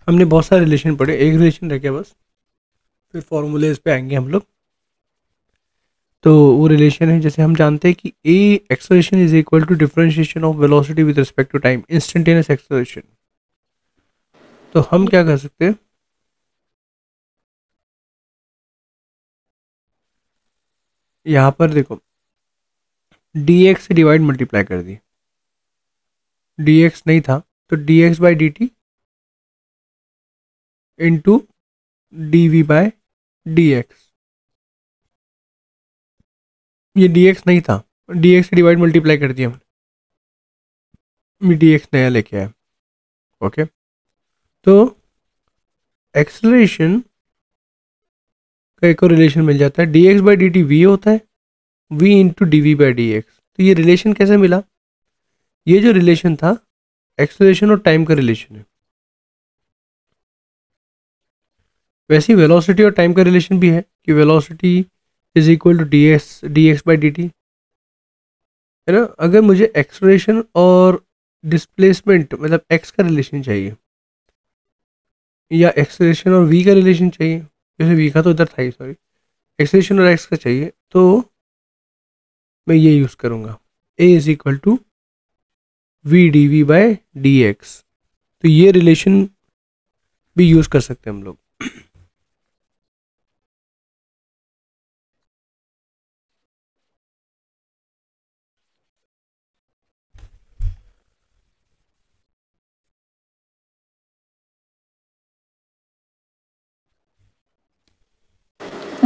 हमने बहुत सारे रिलेशन पढ़े, एक रिलेशन रह गया बस, फिर फॉर्मूलेज पे आएंगे हम लोग। तो वो रिलेशन है, जैसे हम जानते हैं कि a acceleration is equal to differentiation of velocity with respect to time, instantaneous acceleration. तो हम क्या कर सकते हैं, यहाँ पर देखो डी एक्स से डिवाइड मल्टीप्लाई कर दी, डी एक्स नहीं था तो d x by d t into d v by d x. ये डी एक्स नहीं था, डी एक्स से डिवाइड मल्टीप्लाई कर दिया हमने, डी एक्स नया लेके आया। ओके, तो एक्सेलरेशन का एक और रिलेशन मिल जाता है, d x by d t v होता है, v into d v by d x. तो ये रिलेशन कैसे मिला, ये जो रिलेशन था एक्सेलरेशन और टाइम का रिलेशन है, वैसे ही वेलोसिटी और टाइम का रिलेशन भी है कि velocity is equal to d x by d t, है ना। अगर मुझे एक्सेलरेशन और डिस्प्लेसमेंट मतलब एक्स का रिलेशन चाहिए, या एक्सेलरेशन और वी का रिलेशन चाहिए, जैसे वी का तो इधर था ही, सॉरी, एक्सेलरेशन और एक्स का चाहिए, तो मैं ये यूज़ करूँगा, a is equal to v d v by d x. तो ये रिलेशन भी यूज़ कर सकते हैं हम लोग।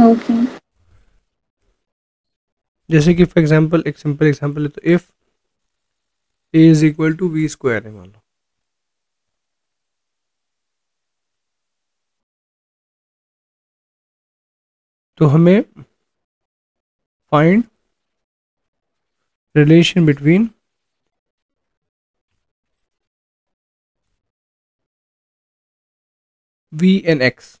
ओके। जैसे कि फॉर एग्जांपल एक सिंपल एग्जांपल है, तो if a is equal to v square है मान लो, तो हमें find relation between v and x.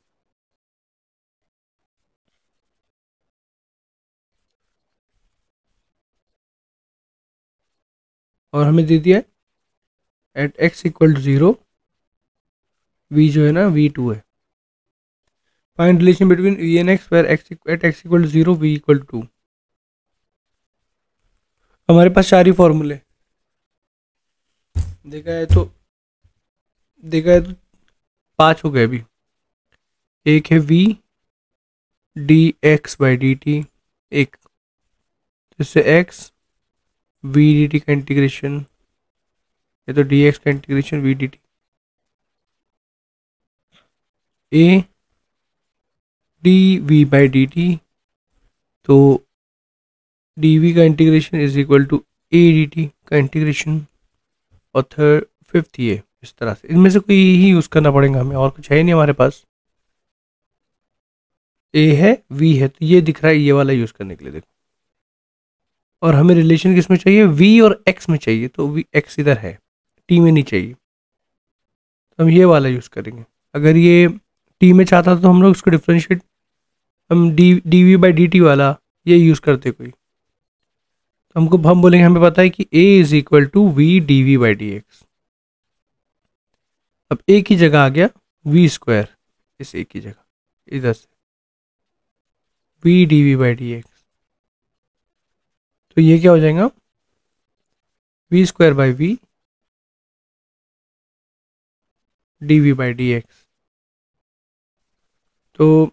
और हमें दे दिया at x equal to zero, v जो है ना वी टू है। Find relation between v and x where x at x equal to zero, v equal to. हमारे पास चार ही फॉर्मूले, देखा है तो पांच हो गए अभी। एक है v d x by d t, एक जिससे एक्स वी डी टी का इंटीग्रेशन, ये तो डी एक्स का integration v d t, a d v by d t, तो डी वी का integration is equal to a d t का integration, और थर्ड फिफ्थ ये। इस तरह से इनमें से कोई ही यूज़ करना पड़ेगा हमें, और कुछ है ही नहीं हमारे पास। ए है वी है, तो ये दिख रहा है, ये वाला यूज़ करने के लिए देखो। और हमें रिलेशन किस में चाहिए, वी और एक्स में चाहिए, तो वी एक्स इधर है, टी में नहीं चाहिए, तो हम ये वाला यूज़ करेंगे। अगर ये टी में चाहता तो हम लोग उसको डिफ्रेंशिएट, हम d v by d t वाला ये यूज़ करते कोई, तो हम बोलेंगे, हमें पता है कि a is equal to v d v by d x. अब ए की जगह आ गया वी स्क्वायर, इस ए की जगह इधर से v d v by d x, तो ये क्या हो जाएगा, v square by v d v by d x. तो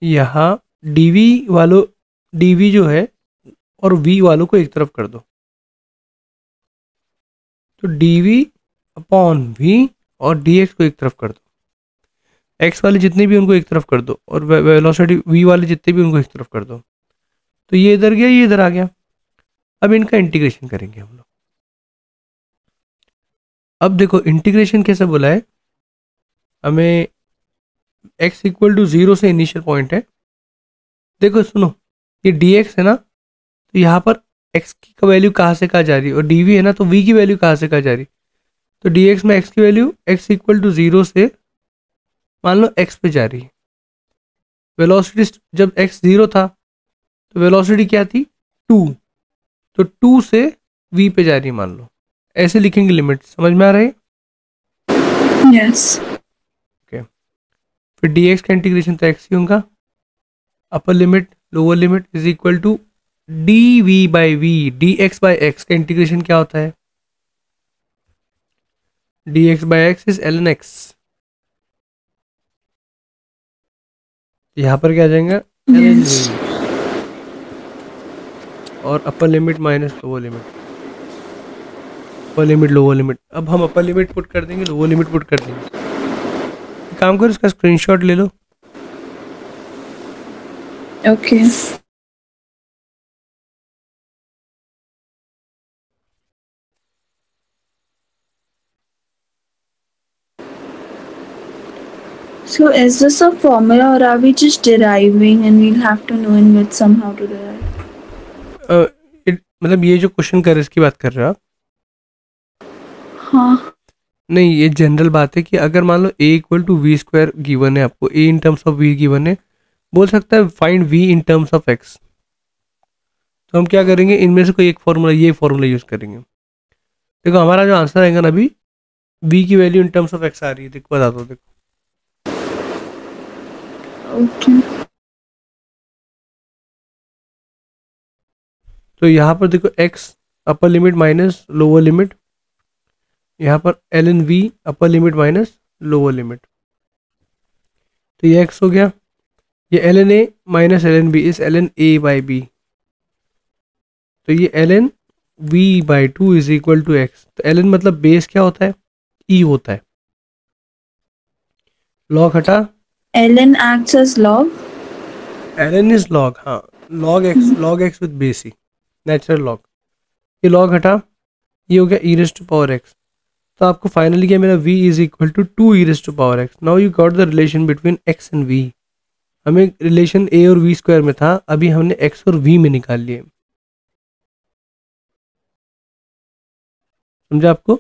यहाँ डी वी वालों, डी वी जो है और वी वालों को एक तरफ कर दो, तो डी वी अपॉन वी, और डी एक्स को एक तरफ कर दो, एक्स वाले जितने भी उनको एक तरफ कर दो, और वेलोसिटी वी वाले जितने भी उनको एक तरफ कर दो, तो ये इधर गया, ये इधर आ गया। अब इनका इंटीग्रेशन करेंगे हम लोग। अब देखो इंटीग्रेशन कैसे बोला है हमें, x इक्वल टू जीरो से इनिशियल पॉइंट है। देखो सुनो, ये डी एक्स है ना, तो यहाँ पर x की का वैल्यू कहाँ से कहाँ जा रही है, और डी वी है ना, तो v की वैल्यू कहाँ से कहाँ जा रही है, तो डी एक्स में x की value x equal to zero से मान लो x पे जा रही है। वेलोसिटी जब x जीरो था तो वेलोसिटी क्या थी, टू, तो टू से v पे जा रही है मान लो, ऐसे लिखेंगे लिमिट, समझ में आ रहा है। यस। फिर डी एक्स का इंटीग्रेशन तो एक्स ही होगा, upper limit lower limit is equal to d v by v, d x by x का इंटीग्रेशन क्या होता है, d x by x is l n x, यहाँ पर क्या आ जाएगा एल एन Yes. वी, और upper limit minus lower limit, upper limit lower limit, अब हम अपर लिमिट पुट कर देंगे, लोअर लिमिट पुट कर देंगे। एक काम करो, इसका स्क्रीनशॉट ले लो। Okay. So is this a formula or are we just deriving and we'll have to know in which somehow to derive? मतलब ये जो क्वेश्चन कर इसकी बात कर रहे हो आप? हाँ. नहीं, ये जनरल बात है कि अगर मान लो a equal to v square given है आपको, a in terms of v given है, बोल सकता है find v in terms of x, तो हम क्या करेंगे, इनमें से कोई एक फॉर्मूला, ये फॉर्मूला यूज करेंगे। देखो हमारा जो आंसर आएगा ना, अभी v की value in terms of x आ रही है, देखो बता दो, देखो Okay. तो यहाँ पर देखो x upper limit minus lower limit, यहाँ पर l n v upper limit minus lower limit, तो ये x हो गया, ये l n a minus l n b is l n a by b, तो ये l n v by two is equal to x, तो l n मतलब base क्या होता है, ई होता है, लॉग हटा, ln acts as log. L N is log, हाँ log x with base e, natural log, ये लॉग हटा, ये हो गया e raise to power x, तो आपको फाइनली क्या मेरा v is equal to two e raise to power x. Now you got the relation between x and v, हमें रिलेशन a और v स्क्वायर में था, अभी हमने x और v में निकाल लिए, समझा आपको?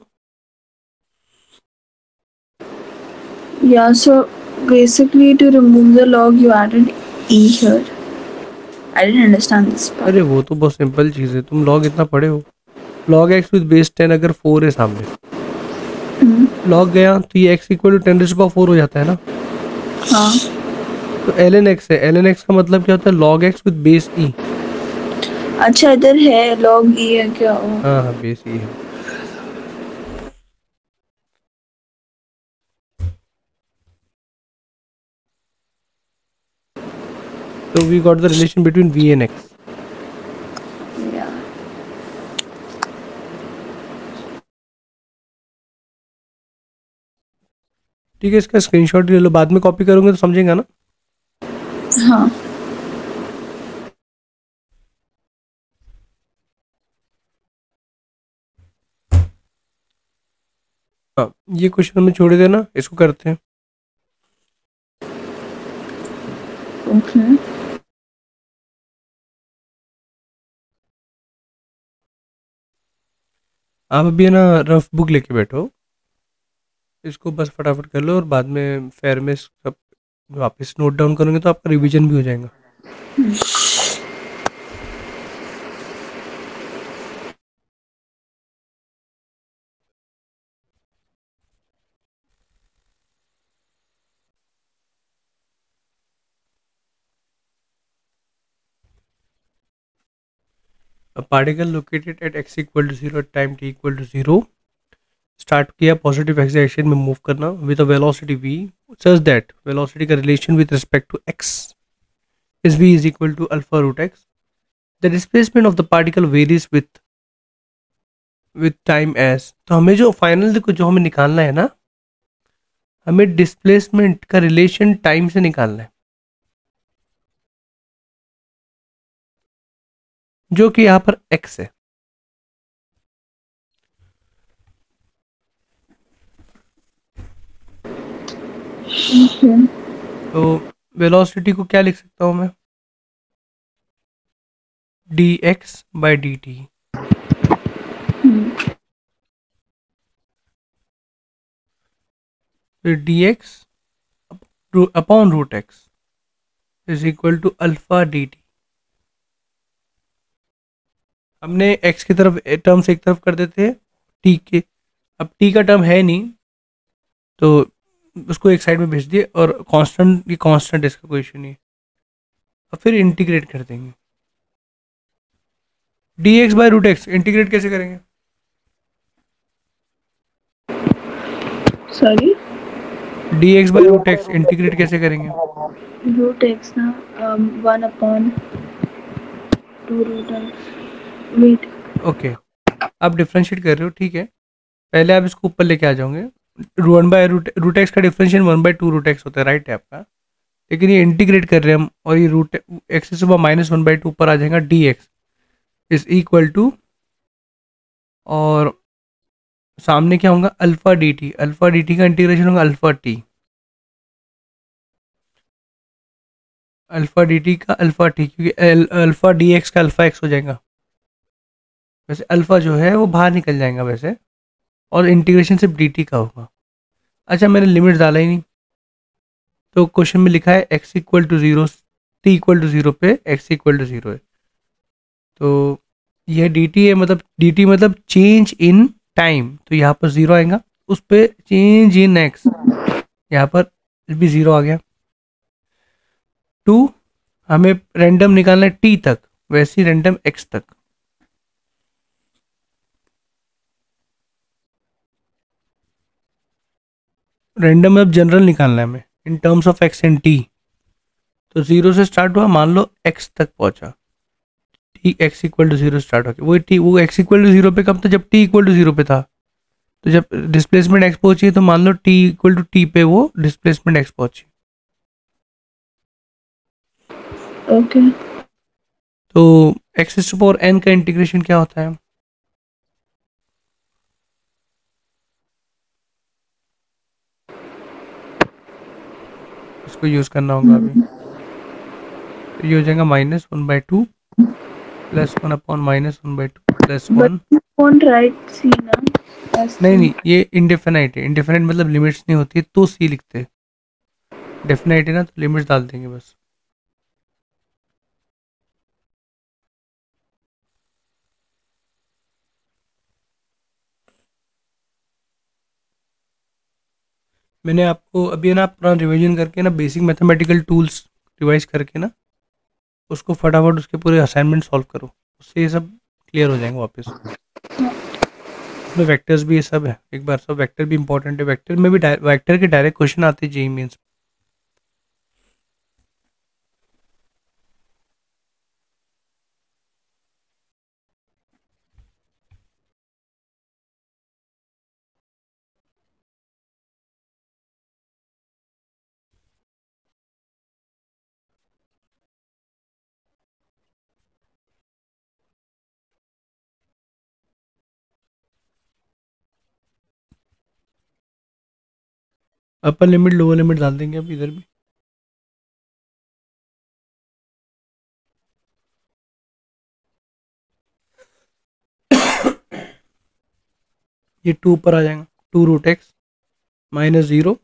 Yeah, so basically to remove the log you added e here. I didn't understand this part. अरे वो तो बहुत सिंपल चीज़ है, तुम लॉग इतना पढ़े हो, लॉग एक्स विद बेस 10 अगर 4 है सामने, लॉग गया तो ये x equal to 10 raise to power 4 हो जाता है ना, हाँ. तो एल एन एक्स है, एल एन एक्स का मतलब क्या होता है, log x with base e, अच्छा इधर है log e है क्या? हाँ हाँ बेस ई है। तो we got the relation between v and x। Yeah. ठीक है, इसका स्क्रीनशॉट ले लो, बाद में कॉपी करोगे तो समझेगा ना। हाँ. हाँ, ये क्वेश्चन हमें छोड़ देना, इसको करते हैं। Okay. आप अभी है ना रफ बुक लेके बैठो, इसको बस फटाफट कर लो, और बाद में फेयर में सब वापस नोट डाउन करोगे तो आपका रिवीजन भी हो जाएगा। A particle located at x equal to 0 at time t equal to 0 start किया पॉजिटिव एक्स डायरेक्शन में मूव करना with a velocity v such that velocity का relation with respect to x is v is equal to alpha root x, the displacement of the particle varies with time as. तो हमें जो final देखो जो हमें निकालना है ना, हमें डिस्प्लेसमेंट का रिलेशन टाइम से निकालना है, जो कि यहाँ पर x है। Okay. तो वेलोसिटी को क्या लिख सकता हूँ मैं, dx बाई dt, फिर dx upon root x is equal to alpha d t. हमने x की तरफ टर्म्स एक तरफ कर देते हैं t के, अब t का टर्म है नहीं, तो उसको एक साइड में भेज दिए और कांस्टेंट, ये कांस्टेंट, इसका कोई इशू नहीं है। और फिर इंटीग्रेट कर देंगे। D x by root x integrate कैसे करेंगे? Sorry? D x by root x integrate कैसे करेंगे? Root x na 1 upon 2 root x. Wait. Okay, आप डिफ्रेंशिएट कर रहे हो, ठीक है। पहले आप इसको ऊपर लेके आ जाओगे। वन बाय रूट एक्स का डिफरेंशियल 1/2 रूट एक्स होता है, राइट है आपका। लेकिन ये इंटीग्रेट कर रहे हैं हम, और ये रूट एक्स से सुबह -1/2 ऊपर आ जाएगा, d x is equal to, और सामने क्या होगा, alpha d t. Alpha d t का इंटीग्रेशन होगा alpha t, alpha d t का अल्फा टी, क्योंकि अल्फा डी एक्स का अल्फा एक्स हो जाएगा। वैसे अल्फा जो है वो बाहर निकल जाएगा वैसे, और इंटीग्रेशन सिर्फ डी टी का होगा। अच्छा, मैंने लिमिट डाला ही नहीं। तो क्वेश्चन में लिखा है x equal to zero, t equal to zero पे एक्स इक्वल टू जीरो है। तो यह डी टी है, मतलब डी टी मतलब चेंज इन टाइम, तो यहाँ पर जीरो आएगा। उस पर चेंज इन एक्स, यहाँ पर भी जीरो आ गया। टू, हमें रैंडम निकालना है टी तक, वैसे ही रैंडम एक्स तक। रैंडम अब जनरल निकालना है हमें in terms of x and t. तो जीरो से स्टार्ट हुआ, मान लो एक्स तक पहुंचा, t x equal to zero start हो गया। वो टी, वो एक्स इक्वल टू जीरो पे कब था, जब टी इक्वल टू जीरो पे था। तो जब डिस्प्लेसमेंट एक्स पहुंची है, तो मान लो टी इक्वल टू टी पे वो डिस्प्लेसमेंट एक्स पहुंची। Okay. तो एक्स टू पावर एन का इंटीग्रेशन क्या होता है? इसको यूज करना होगा अभी। तो ये हो जाएगा -1/2 +1 upon -1/2 But +1। you won't write C na as नहीं C. नहीं, ये इंडेफिनाइट है। इंडेफिनाइट मतलब लिमिट्स नहीं होती है तो सी लिखते हैं। डेफिनाइट है ना, तो लिमिट्स डाल देंगे बस। मैंने आपको अभी ना पूरा रिवीजन करके ना, बेसिक मैथमेटिकल टूल्स रिवाइज करके ना, उसको फटाफट उसके पूरे असाइनमेंट सॉल्व करो, उससे ये सब क्लियर हो जाएंगे वापस। उसमें वेक्टर्स भी ये सब है, एक बार सब वेक्टर भी इंपॉर्टेंट है। वेक्टर में भी वेक्टर के डायरेक्ट क्वेश्चन आते हैं JEE mains. Upper limit lower limit डाल देंगे अब इधर भी। ये टू ऊपर आ जाएगा, 2√x -0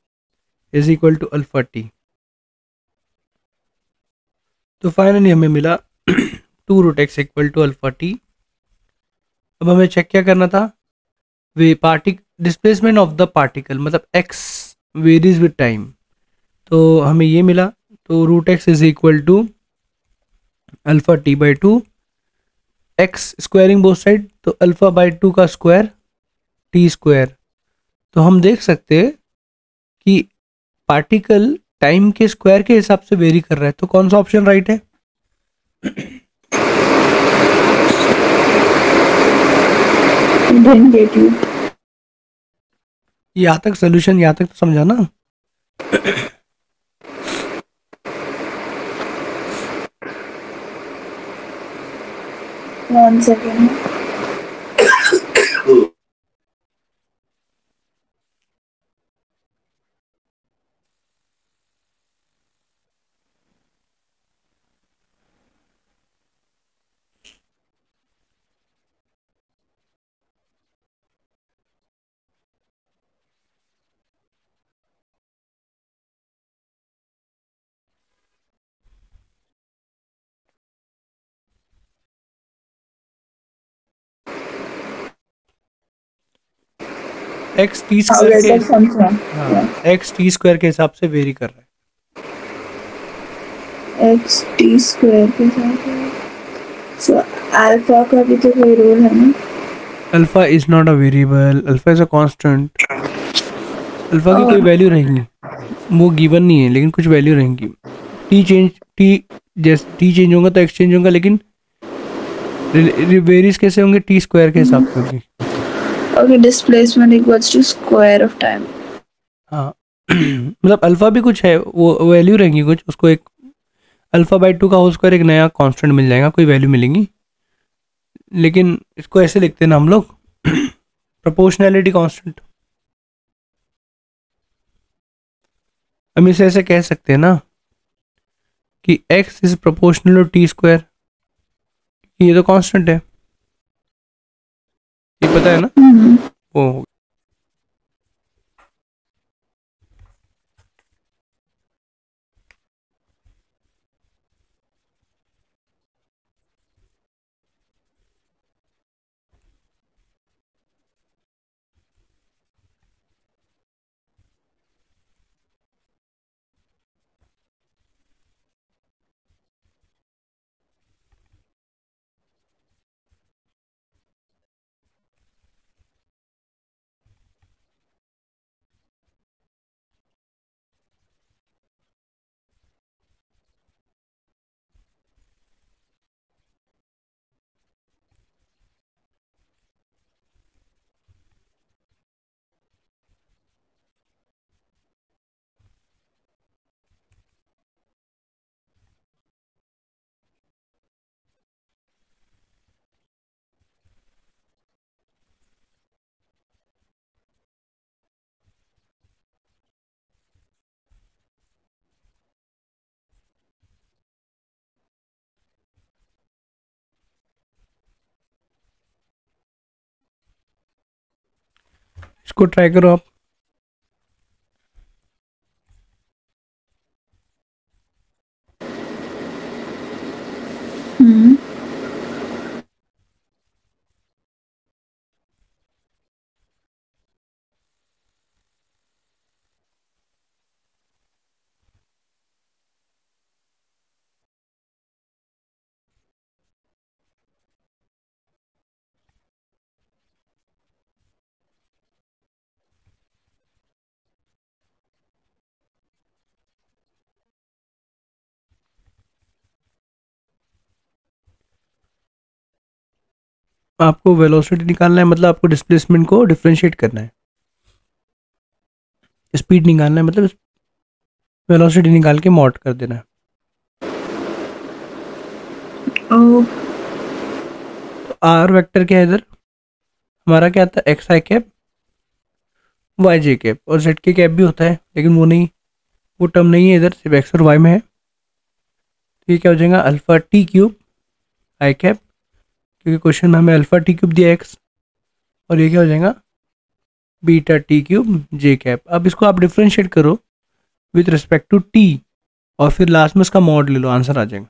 is equal to alpha t. तो फाइनली हमें मिला 2√x equal to alpha T. अब हमें चेक क्या करना था, वे पार्टिक डिस्प्लेसमेंट ऑफ द पार्टिकल, मतलब x वेरीज विद टाइम। तो हमें ये मिला, तो √x is equal to alpha t by two, x squaring both side, तो अल्फा बाई टू का स्क्वायर टी स्क्वायर। तो हम देख सकते हैं कि पार्टिकल टाइम के स्क्वायर के हिसाब से वेरी कर रहा है। तो कौन सा ऑप्शन राइट है? Didn't get you. यहाँ तक सोल्यूशन, यहाँ तक तो समझा ना? 1 second. X T I'll square get के, that function. हाँ, Yeah. एक्स टी स्क्वायर के हिसाब से वेरी कर रहा है। X t square के साथ है. So alpha का भी तो कोई रोल है ना? Alpha is not a variable, alpha is a constant. Alpha की कोई Oh, वैल्यू रहेंगी, वो गिवन नहीं है लेकिन कुछ वैल्यू रहेंगी। टी जैसे टी चेंज होगा तो एक्स चेंज होगा, लेकिन वेरीज कैसे होंगे, टी स्क्वायर के हिसाब से होगी। okay. Displacement equals to square of time. हाँ मतलब अल्फा भी कुछ है, वो वैल्यू रहेंगी कुछ, उसको एक अल्फा बाई टू का होल स्क्वायर एक नया कांस्टेंट मिल जाएगा, कोई वैल्यू मिलेंगी। लेकिन इसको ऐसे लिखते हैं ना हम लोग, प्रोपोर्शनैलिटी कांस्टेंट। हम इसे ऐसे कह सकते हैं ना कि x is proportional to t square, ये तो कांस्टेंट है, ये पता है ना। वो इसको ट्राई करो आप। Hmm. आपको वेलोसिटी निकालना है, मतलब आपको डिस्प्लेसमेंट को डिफ्रेंशिएट करना है। स्पीड निकालना है, मतलब वेलोसिटी निकाल के मॉड कर देना है। Oh, तो आर वेक्टर क्या है इधर, हमारा क्या आता है, x i cap Y j cap, और जेड के कैप भी होता है लेकिन वो नहीं, वो टर्म नहीं है इधर, सिर्फ एक्स और वाई में है। तो ये क्या हो जाएगा, अल्फा टी क्यूब आई कैप, क्योंकि क्वेश्चन में हमें अल्फा टी क्यूब दिया एक्स, और ये क्या हो जाएगा, बीटा टी क्यूब जे कैप। अब इसको आप डिफ्रेंशिएट करो विथ रिस्पेक्ट टू टी, और फिर लास्ट में इसका मॉड ले लो, आंसर आ जाएगा।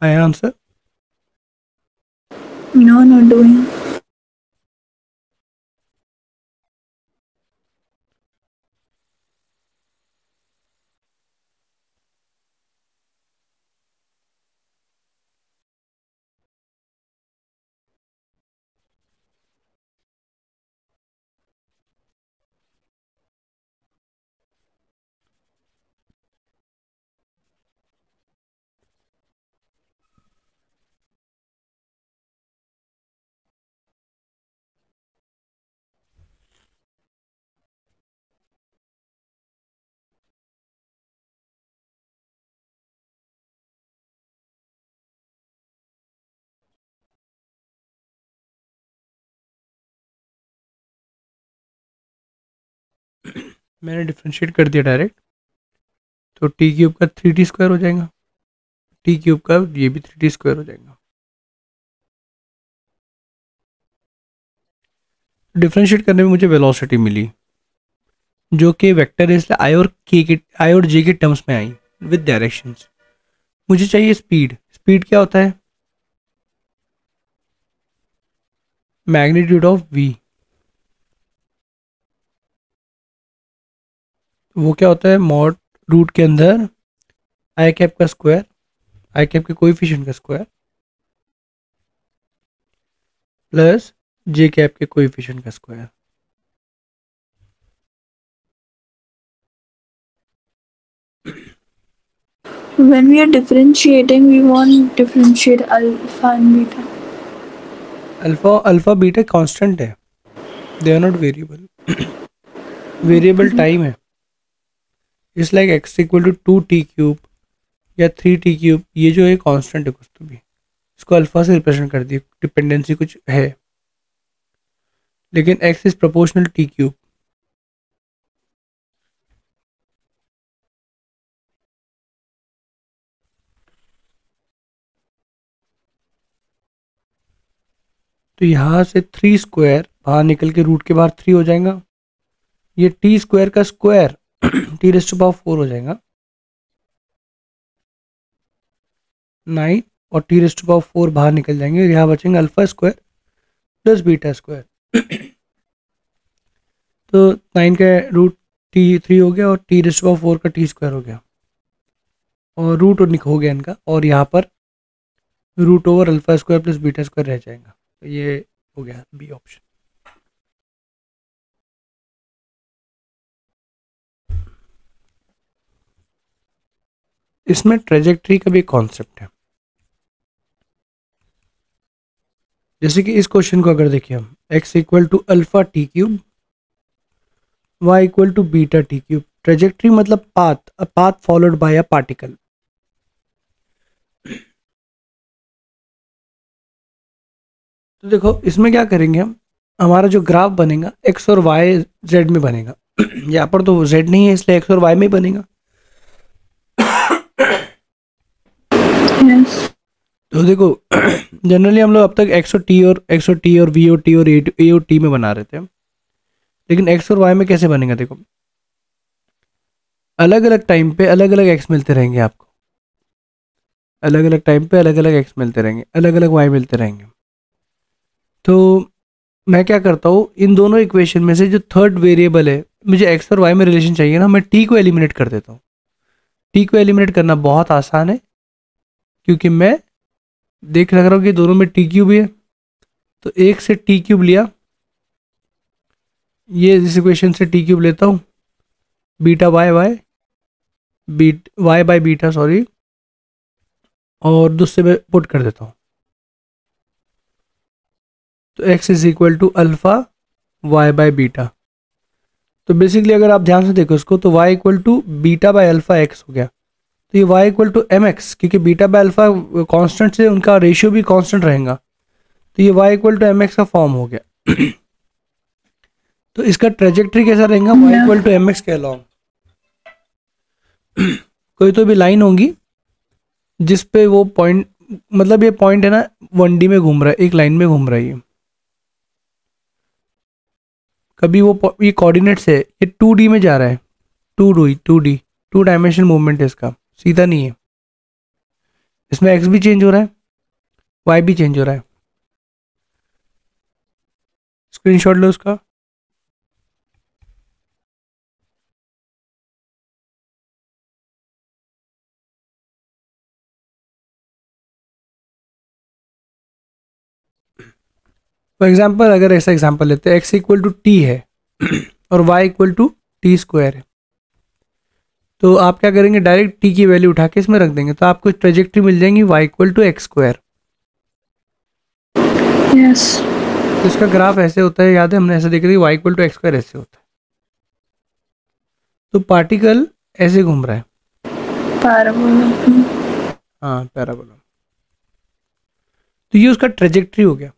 आया आंसर। no, not doing. मैंने डिफ्रेंशिएट कर दिया डायरेक्ट, तो टी क्यूब का 3t स्क्वायर हो जाएगा, टी क्यूब का ये भी 3t स्क्वायर हो जाएगा। डिफ्रेंशिएट करने में मुझे वेलोसिटी मिली जो कि वेक्टर है, इसलिए आई और जे के टर्म्स में आई विद डायरेक्शंस। मुझे चाहिए स्पीड। स्पीड क्या होता है? Magnitude of v. वो क्या होता है? मॉड रूट के अंदर आई कैप का स्क्वायर, आई कैप के कोएफिशिएंट का स्क्वायर प्लस जे कैप के कोएफिशिएंट का square. When we are differentiating, we want to differentiate alpha and beta. Alpha beta constant है, they are not variable. Variable time है। It's like x equal to 2t cube या 3t cube, ये जो है constant है कुछ तो भी, इसको अल्फा से रिप्रेजेंट कर दिया, डिपेंडेंसी कुछ है, लेकिन x is proportional t cube. तो यहाँ से 3 स्क्वायर बाहर निकल के रूट के बाहर 3 हो जाएगा, ये टी स्क्वायर का square t raise to power 4 हो जाएगा 9, और टी रेज़ टू पावर 4 बाहर निकल जाएंगे, और यहाँ बचेंगे alpha square plus beta square. तो 9 का रूट टी 3 हो गया और टी रेज़ टू पावर 4 का टी स्क्वायर हो गया, और रूट हो गया इनका, और यहाँ पर root over alpha square plus beta square रह जाएगा। तो ये हो गया बी ऑप्शन। इसमें ट्रेजेक्ट्री का भी कॉन्सेप्ट है। जैसे कि इस क्वेश्चन को अगर देखिए हम, x equal to alpha t cube, y equal to beta t cube. Trajectory मतलब path, a path followed by a particle. तो देखो इसमें क्या करेंगे हम, हमारा जो ग्राफ बनेगा x और y z में बनेगा। यहाँ पर तो z नहीं है इसलिए x और y में ही बनेगा। Yes. तो देखो जनरली हम लोग अब तक x और t और v और t और a और t में बना रहे थे, लेकिन x और y में कैसे बनेगा? देखो अलग अलग टाइम पे अलग अलग x मिलते रहेंगे आपको, अलग अलग टाइम पे अलग अलग x मिलते रहेंगे, अलग अलग y मिलते रहेंगे। तो मैं क्या करता हूँ, इन दोनों इक्वेशन में से जो थर्ड वेरिएबल है, मुझे x और y में रिलेशन चाहिए ना, मैं t को एलिमिनेट कर देता हूँ। t को एलिमिनेट करना बहुत आसान है, क्योंकि मैं देख लग रहा हूँ कि दोनों में टी क्यूब है, तो एक से टी क्यूब लिया, ये इस इक्वेशन से टी क्यूब लेता हूँ, beta y by beta sorry, और दूसरे में पुट कर देता हूँ, तो x is equal to alpha y by beta. तो बेसिकली अगर आप ध्यान से देखो इसको, तो y equal to beta by alpha x हो गया, तो ये y equal to m x, क्योंकि बीटा बाय अल्फा कांस्टेंट से उनका रेशियो भी कांस्टेंट रहेगा, तो ये y equal to m x का फॉर्म हो गया। तो इसका ट्रेजेक्ट्री कैसा रहेगा? y equal to m x के अलॉन्ग कोई तो भी लाइन होगी जिस पे वो पॉइंट, मतलब ये पॉइंट है ना 1D में घूम रहा है, एक लाइन में घूम रहा है ये, कभी वो ये कोऑर्डिनेट्स है, ये 2D में जा रहा है, 2D 2 डायमेंशनल मूवमेंट है इसका, सीधा नहीं है, इसमें x भी चेंज हो रहा है, y भी चेंज हो रहा है। स्क्रीनशॉट लो उसका। फॉर एग्जाम्पल अगर ऐसा एग्जाम्पल लेते हैं, x इक्वल टू टी है और y equal to t square है, तो आप क्या करेंगे, डायरेक्ट t की वैल्यू उठा के इसमें रख देंगे, तो आपको ट्रेजेक्ट्री मिल जाएंगी y equal to x square. Yes. तो इसका ग्राफ ऐसे होता है, याद है हमने ऐसे देखा था, y equal to x square ऐसे होता है, तो पार्टिकल ऐसे घूम रहा है, Parabola. हाँ पैराबोला। तो ये उसका ट्रेजेक्ट्री हो गया,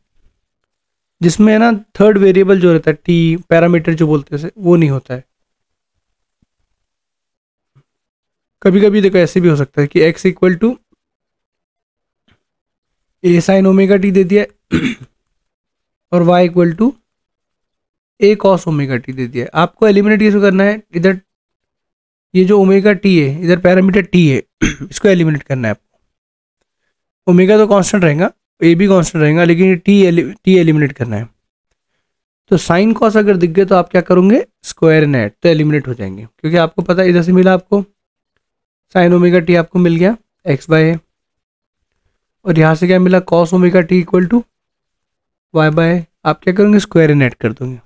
जिसमें है ना थर्ड वेरिएबल जो रहता है टी पैरामीटर जो बोलते हैं वो नहीं होता है। कभी कभी देखो ऐसे भी हो सकता है कि x equal to a sine omega t दे दिया है और y equal to a cos omega t दे दिया है। आपको एलिमिनेट कैसे करना है, इधर ये जो ओमेगा टी है, इधर पैरामीटर टी है इसको एलिमिनेट करना है आपको। ओमेगा तो कांस्टेंट रहेगा, ए भी कांस्टेंट रहेगा, लेकिन ये टी एलिमिनेट करना है। तो साइन कॉस अगर दिख गए तो आप क्या करोगे, स्क्वायर नेट, तो एलिमिनेट हो जाएंगे, क्योंकि आपको पता है इधर से मिला आपको साइन ओमेगा टी आपको मिल गया एक्स बाय ए, और यहाँ से क्या मिला cos omega t equal to y by, आप क्या करोगे स्क्वायर नेट कर दोगे।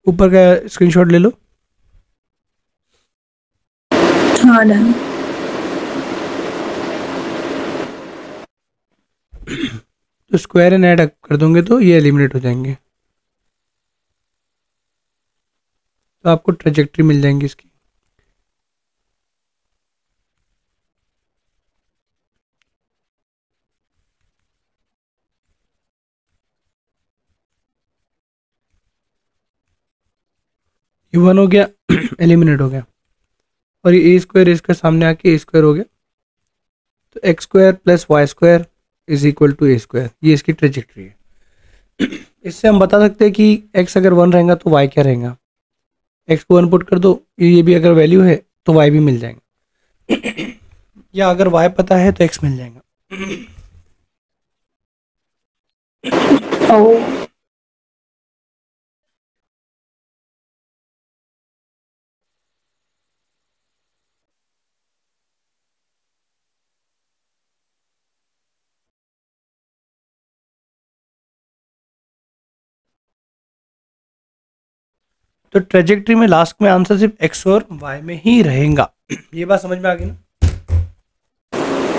ऊपर का स्क्रीनशॉट ले लो। हाँ डन। तो स्क्वायर एंड ऐड कर दोगे तो ये एलिमिनेट हो जाएंगे, तो आपको ट्रेजेक्ट्री मिल जाएंगी इसकी। ये वन हो गया एलिमिनेट हो गया, और ये ए स्क्वायर इसके सामने आके ए स्क्वायर हो गया, तो x square plus y square is equal to a square, ये इसकी ट्रेजेक्ट्री है। इससे हम बता सकते हैं कि एक्स अगर वन रहेगा तो वाई क्या रहेगा, एक्स को वन पुट कर दो, ये भी अगर वैल्यू है तो वाई भी मिल जाएगा या अगर वाई पता है तो एक्स मिल जाएगा। Oh. तो ट्रेजेक्ट्री में लास्ट में आंसर सिर्फ एक्स और वाई में ही रहेगा। ये बात समझ में आ गई ना।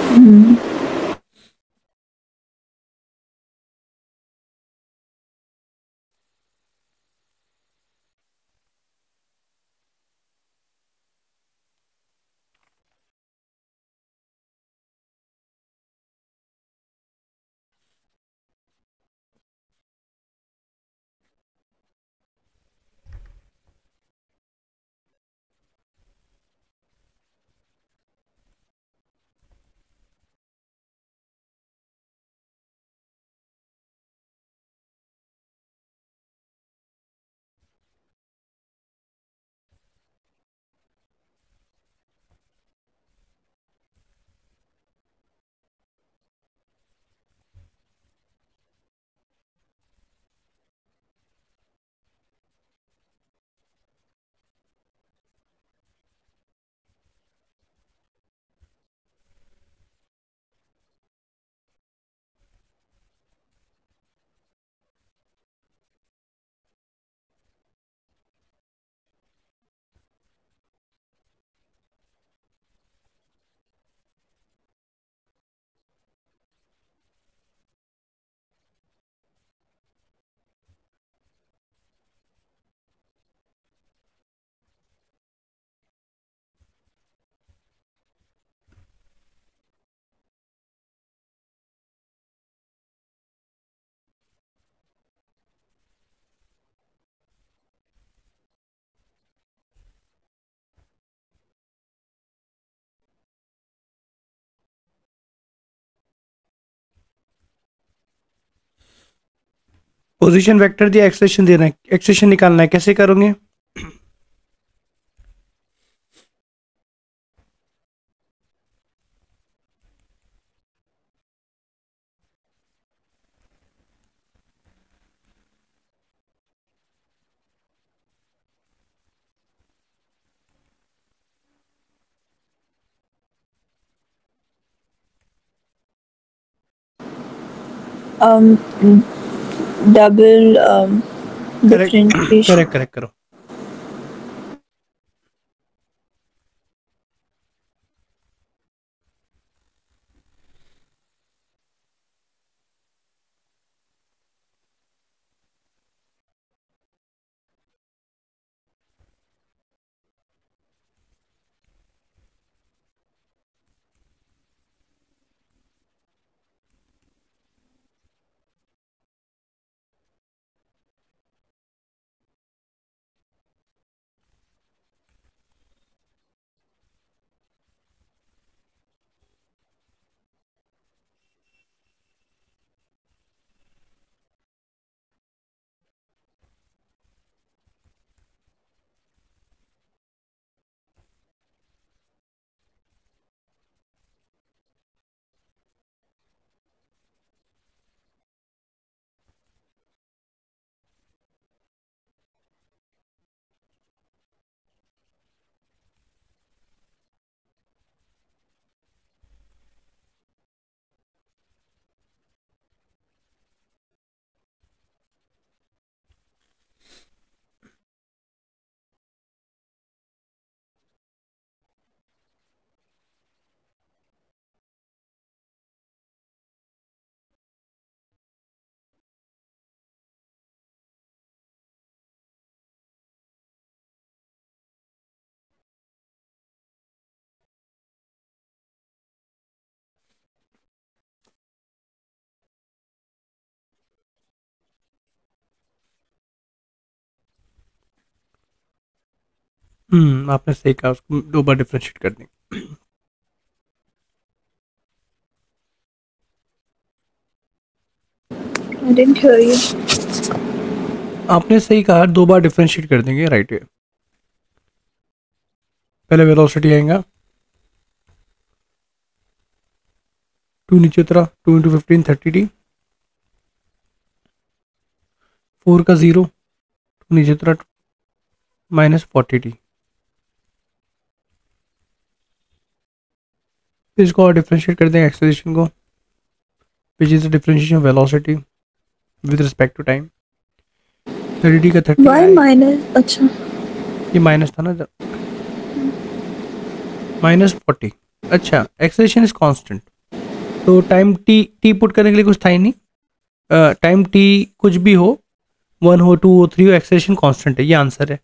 Hmm. पोजीशन वेक्टर दिया, एक्सेशन देना है, एक्सेशन निकालना है, कैसे करोगे। Um, double correct differentiation. Correct correct करो। आपने सही कहा, उसको 2 बार डिफरेंशिएट कर देंगे। I didn't hear you. आपने सही कहा, 2 बार डिफरेंशिएट कर देंगे, राइट है। पहले वेलोसिटी आएगा, 2 नीचे उतरा, 2 इंटू 15 30t, 4 का 0, 2 नीचे उतरा, -40t। इसको और डिफरेंशिएट कर देंगे एक्सेलरेशन को, which is the differentiation of velocity with respect to time. 30t का 30 Why आए, minus? अच्छा. ये माइनस था ना, -40। अच्छा, एक्सेलरेशन इज कांस्टेंट, तो टाइम टी पुट करने के लिए कुछ था ही नहीं। टाइम टी कुछ भी हो, 1 हो, 2 हो, 3 हो, एक्सेलरेशन कांस्टेंट है, ये आंसर है।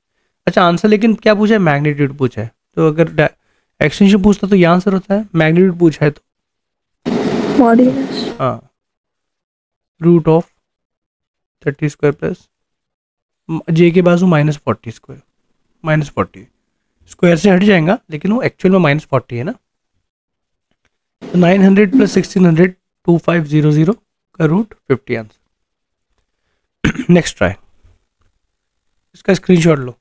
अच्छा, आंसर लेकिन क्या पूछा है, मैग्नीट्यूड पूछा है। तो अगर एक्सटेंशन पूछता तो ये आंसर होता है, मैग्नीट्यूड पूछा है तो Modulus. हाँ, √ऑफ 30² प्लस जे के बाजू -40², -40 स्क्वायर से हट जाएगा, लेकिन वो एक्चुअल में -40 है ना। तो 900 प्लस 1600 2500 का √50 आंसर। नेक्स्ट ट्राई, इसका स्क्रीनशॉट लो।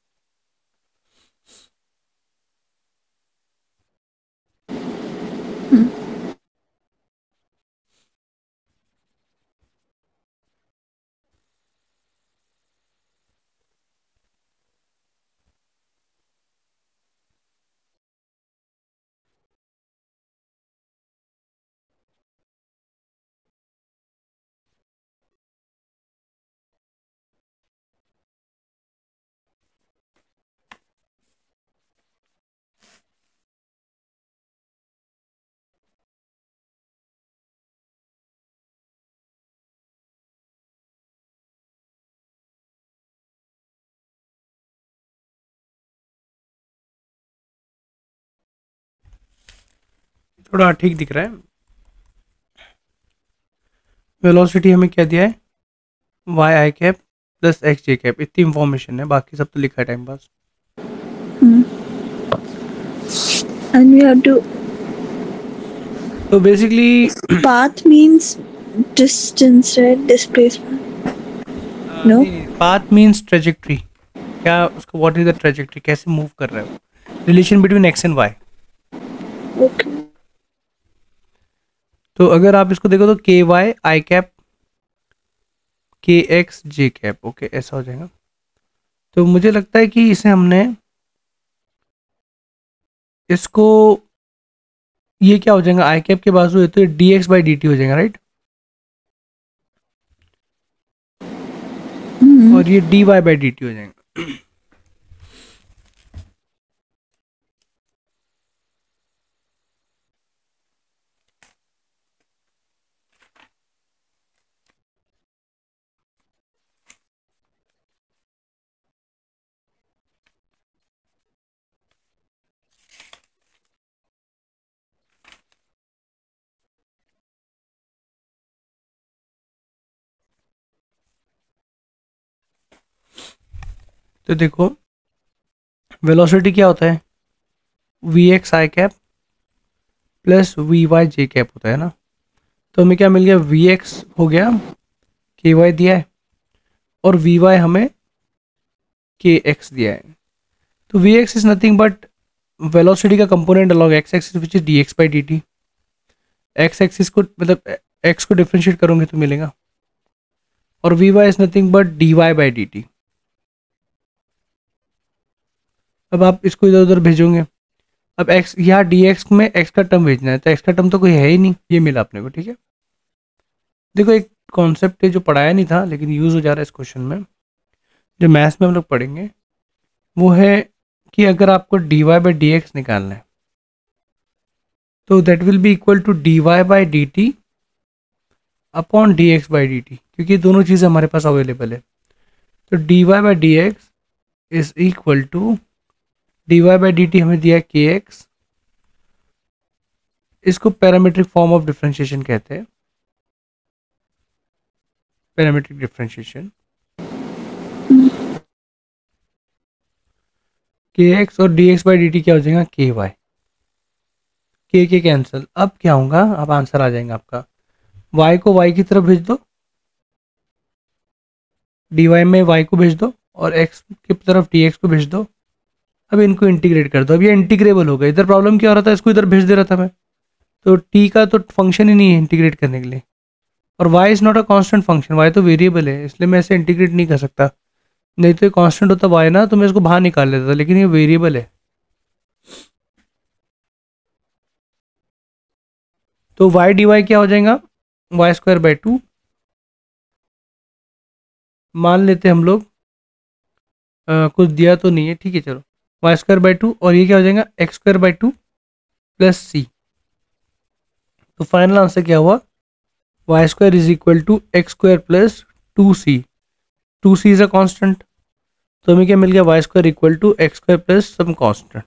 थोड़ा ठीक दिख रहा है। वेलोसिटी हमें क्या दिया है, y i cap plus x j cap, इतनी इंफॉर्मेशन है, बाकी सब तो लिखा है time pass. And we have to. तो basically Path means distance, right? Displacement. No? Path means trajectory, क्या उसका, व्हाट इज द ट्रेजेक्ट्री, कैसे मूव कर रहा है वो, relation between x and y. Okay. तो अगर आप इसको देखो तो के वाई आई कैप के एक्स जे कैप, ओके, ऐसा हो जाएगा। तो मुझे लगता है कि इसे हमने इसको, ये क्या हो जाएगा, आई कैप के बाजू है तो d x by d t हो जाएगा, राइट। और ये d y by d t हो जाएगा। तो देखो, वेलोसिटी क्या होता है, v x i cap plus v y j cap होता है ना। तो हमें क्या मिल गया, वी एक्स हो गया, के वाई दिया है, और वी वाई हमें के एक्स दिया है। तो v x is nothing but velocity का component along x axis which is d x by d t. X axis को मतलब एक्स को डिफ्रेंशिएट करोगे तो मिलेगा, और v y is nothing but d y by d t. अब आप इसको इधर उधर भेजोगे, अब एक्स यहाँ डी एक्स में एक्स का टर्म भेजना है, तो एक्स का टर्म तो कोई है ही नहीं, ये मिला अपने को, ठीक है। देखो, एक कॉन्सेप्ट है जो पढ़ाया नहीं था लेकिन यूज़ हो जा रहा है इस क्वेश्चन में, जो मैथ्स में हम लोग पढ़ेंगे, वो है कि अगर आपको d y by d x निकालना है तो that will be equal to d y by d t upon d x by d t, क्योंकि दोनों चीज़ें हमारे पास अवेलेबल है। तो d y by d x is equal to d y by d t हमें दिया है के एक्स, इसको पैरामीट्रिक फॉर्म ऑफ डिफरेंशिएशन कहते हैं, पैरामीट्रिक डिफरेंशिएशन। के एक्स और D x by d T क्या हो जाएगा, के वाई, के कैंसिल। अब क्या होगा, अब आंसर आ जाएगा आपका। वाई को वाई की तरफ भेज दो, डी वाई में वाई को भेज दो और एक्स की तरफ डी एक्स को भेज दो। अब इनको इंटीग्रेट कर दो। अब ये इंटीग्रेबल हो गया। इधर प्रॉब्लम क्या हो रहा था, इसको इधर भेज दे रहा था मैं, तो टी का तो फंक्शन ही नहीं है इंटीग्रेट करने के लिए। और y is not a constant function, y तो वेरिएबल है, इसलिए मैं इसे इंटीग्रेट नहीं कर सकता। नहीं तो ये कांस्टेंट होता y ना, तो मैं इसको बाहर निकाल लेता था, लेकिन ये वेरिएबल है। तो y डी वाई क्या हो जाएगा, वाई स्क्वायर बाई टू, मान लेते हम लोग कुछ दिया तो नहीं है, ठीक है चलो, वाई स्क्वायर बाई टू, और ये क्या हो जाएगा, x square by two plus c. तो फाइनल आंसर क्या हुआ, y square is equal to x square plus two c. Two c is a constant, तो हमें क्या मिल गया, y square equal to x square plus some constant.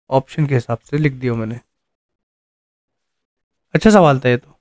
Option के हिसाब से लिख दिया मैंने। अच्छा सवाल था ये तो।